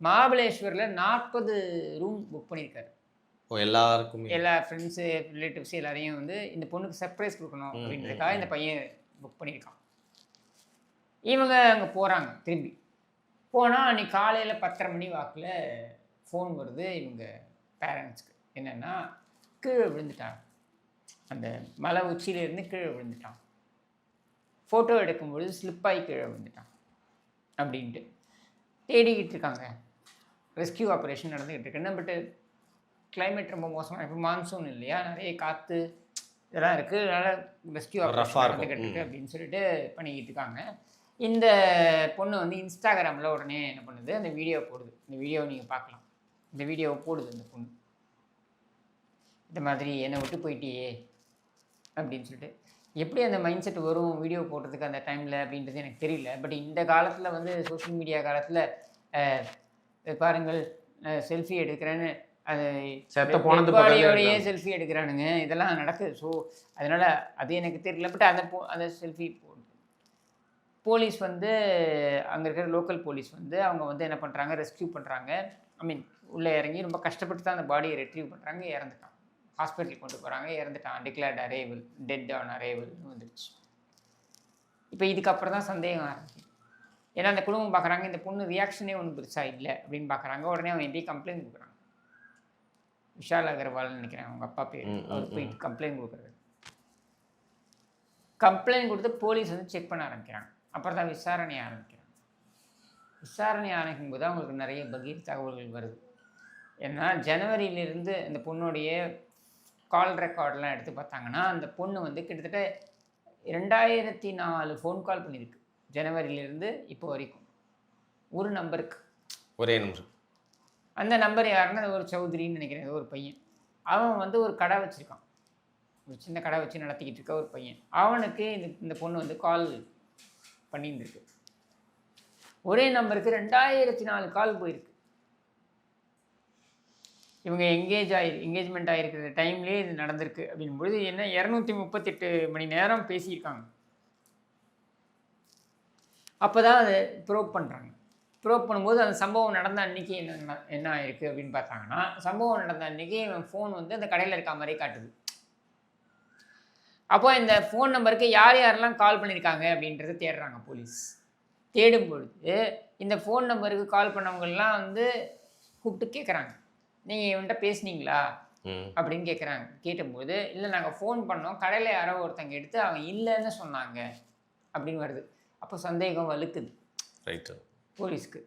மகாபலேஸ்வரில் 40 room book பண்ணியிருக்காரு. எல்லாருக்குமே எல்லா ஃப்ரெண்ட்ஸு, ரிலேட்டிவ்ஸு எல்லாரையும் வந்து இந்த பொண்ணுக்கு சர்ப்ரைஸ் கொடுக்கணும் அப்படின்றதுக்காக இந்த பையன் புக் பண்ணியிருக்கான். இவங்க அங்கே போகிறாங்க திரும்பி. போனால் அன்றைக்கி காலையில் 10:30 மணி வாக்கில் ஃபோன் வருது இவங்க பேரண்ட்ஸ்க்கு. என்னென்னா, கீழே விழுந்துட்டாங்க. அந்த மலை உச்சியிலேருந்து கீழே விழுந்துட்டான். ஃபோட்டோ எடுக்கும்பொழுது ஸ்லிப்பாகி கீழே விழுந்துட்டான் அப்படின்ட்டு தேடிக்கிட்டு இருக்காங்க. ரெஸ்கியூ ஆப்ரேஷன் நடந்துக்கிட்டு இருக்கு. பட்டு கிளைமேட் ரொம்ப மோசமாக, இப்போ மான்சூன் இல்லையா, நிறைய காற்று இதெல்லாம் இருக்குது. அதனால் ரெஸ்கியூ ஆப்ரேஷன் நடந்துக்கிட்டு இருக்கு அப்படின்னு சொல்லிட்டு பண்ணிக்கிட்டு இருக்காங்க. இந்த பொண்ணு வந்து இன்ஸ்டாகிராமில் உடனே என்ன பண்ணுது, அந்த வீடியோ போடுது. இந்த வீடியோவை நீங்கள் பார்க்கலாம். இந்த வீடியோவை போடுது அந்த பொண்ணு. இந்த மாதிரி என்னை விட்டு போயிட்டியே அப்படின்னு சொல்லிட்டு. எப்படி அந்த மைண்ட் செட் வரும் வீடியோ போடுறதுக்கு அந்த டைமில் அப்படின்றது எனக்கு தெரியல. பட் இந்த காலத்தில் வந்து சோஷியல் மீடியா காலத்தில் பாருங்கள், செல்ஃபி எடுக்கிறேன்னு அது பாடியோடையே செல்ஃபி எடுக்கிறானுங்க. இதெல்லாம் நடக்குது. ஸோ அதனால் அது எனக்கு தெரியல. பட் அந்த செல்ஃபி போலீஸ் வந்து அங்கே இருக்கிற லோக்கல் போலீஸ் வந்து அவங்க வந்து என்ன பண்ணுறாங்க, ரெஸ்கியூ பண்ணுறாங்க. ஐ மீன் உள்ளே இறங்கி ரொம்ப கஷ்டப்பட்டு தான் அந்த பாடியை ரெட்ரீவ் பண்ணுறாங்க. இறந்துட்டான். ஹாஸ்பிட்டலுக்கு கொண்டு போகிறாங்க. இறந்துட்டான். டிக்ளேர்ட் அரைவல், டெட் ஆன் அரைவல்னு வந்துடுச்சு. இப்போ இதுக்கப்புறம் தான் சந்தேகம் ஆரம்பிக்கும். ஏன்னா அந்த குடும்பம் பார்க்குறாங்க, இந்த பொண்ணு ரியாக்ஷனே ஒன்றும் பெருசாக இல்லை அப்படின்னு பார்க்குறாங்க. உடனே அவன் எந்தையும் கம்ப்ளைண்ட் கொடுக்குறாங்க. விஷால் அகர்வால்னு நினைக்கிறேன் அவங்க அப்பா பேர். அவர் போயிட்டு கம்ப்ளைண்ட் கொடுக்குறாரு. கம்ப்ளைண்ட் கொடுத்து போலீஸ் வந்து செக் பண்ண ஆரம்பிக்கிறாங்க. அப்புறம் தான் விசாரணை ஆரம்பிக்கிறாங்க. விசாரணை ஆரம்பிக்கும் போது அவங்களுக்கு நிறைய பகீர் தகவல்கள் வருது. ஏன்னா ஜனவரியிலிருந்து இந்த பொண்ணுடைய கால் ரெக்கார்டெலாம் எடுத்து பார்த்தாங்கன்னா, அந்த பொண்ணு வந்து கிட்டத்தட்ட 2004 ஃபோன் கால் பண்ணியிருக்கு. ஜனவரியிலேருந்து இப்போ வரைக்கும் ஒரு நம்பருக்கு. ஒரே நிமிஷம். அந்த நம்பர் யாருன்னா ஒரு சௌத்ரின்னு நினைக்கிறேன், ஏதோ ஒரு பையன். அவன் வந்து ஒரு கடை வச்சுருக்கான். ஒரு சின்ன கடை வச்சு நடத்திக்கிட்டு இருக்க ஒரு பையன். அவனுக்கு இந்த பொண்ணு வந்து கால் பண்ணியிருந்துருக்கு. ஒரே நம்பருக்கு 2004 கால் போயிருக்கு. இவங்க எங்கேஜ்மெண்ட் ஆகிருக்கிற டைம்லேயே இது நடந்திருக்கு அப்படின்பொழுது என்ன 238 மணி நேரம் பேசியிருக்காங்க. அப்போ தான் அதை ப்ரோப் பண்ணுறாங்க. ப்ரோப் பண்ணும்போது அந்த சம்பவம் நடந்த அன்றைக்கி என்ன ஆயிருக்கு அப்படின்னு பார்த்தாங்கன்னா, சம்பவம் நடந்த அன்றைக்கி இவன் ஃபோன் வந்து அந்த கடையில் இருக்க மாதிரி காட்டுது. அப்போ இந்த ஃபோன் நம்பருக்கு யார் யாரெல்லாம் கால் பண்ணியிருக்காங்க அப்படின்றத தேடுறாங்க போலீஸ். தேடும் பொழுது இந்த ஃபோன் நம்பருக்கு கால் பண்ணவங்கெல்லாம் வந்து கூப்பிட்டு கேட்குறாங்க, நீங்கள் இவன்கிட்ட பேசுனீங்களா அப்படின்னு கேட்குறாங்க. கேட்டும்போது இல்லை, நாங்கள் ஃபோன் பண்ணோம், கடையில் யாரோ ஒருத்தங்க எடுத்து அவங்க இல்லைன்னு சொன்னாங்க அப்படின்னு வருது. அப்போ சந்தேகம் வலுக்குது ரைட்டு போலீஸ்க்கு.